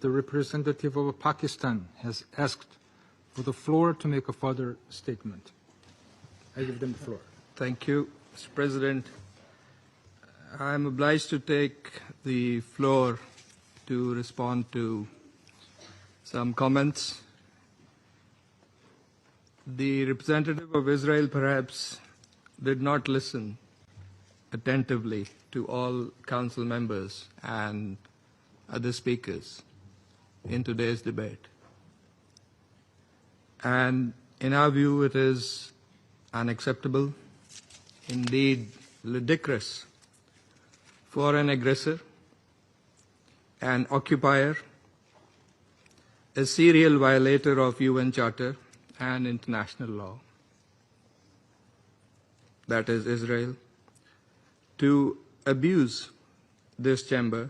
the representative of Pakistan has asked for the floor to make a further statement. I give them the floor. Thank you, Mr. President. I am obliged to take the floor to respond to some comments. The representative of Israel perhaps did not listen attentively to all council members and other speakers in today's debate. And in our view, it is unacceptable, indeed ludicrous, for an aggressor, an occupier, a serial violator of UN Charter and international law, that is Israel, to abuse this chamber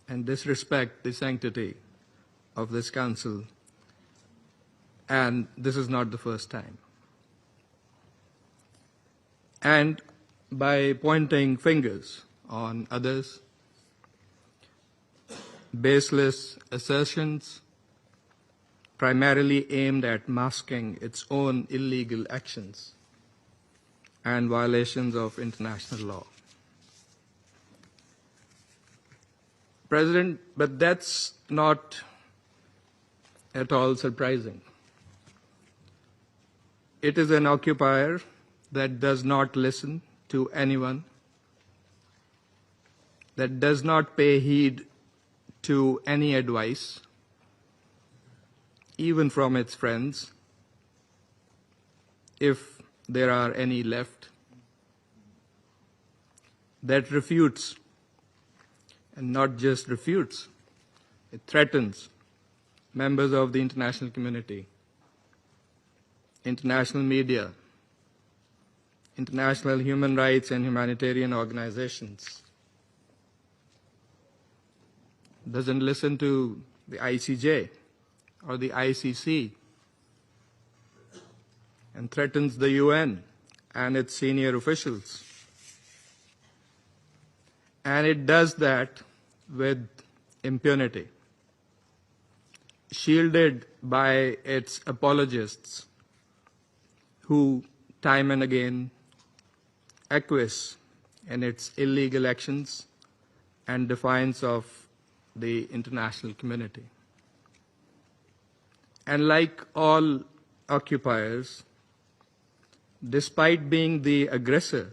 and disrespect the sanctity of this council. And this is not the first time. And by pointing fingers on others, baseless assertions primarily aimed at masking its own illegal actions and violations of international law. President, but that's not at all surprising. It is an occupier that does not listen to anyone, that does not pay heed to any advice, even from its friends, if there are any left, that refutes, and not just refutes, it threatens members of the international community, international media, international human rights and humanitarian organizations, doesn't listen to the ICJ or the ICC, and threatens the UN and its senior officials. And it does that with impunity, shielded by its apologists who time and again acquiesce in its illegal actions and defiance of the international community. And like all occupiers, despite being the aggressor,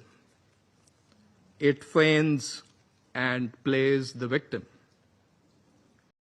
it feigns and plays the victim.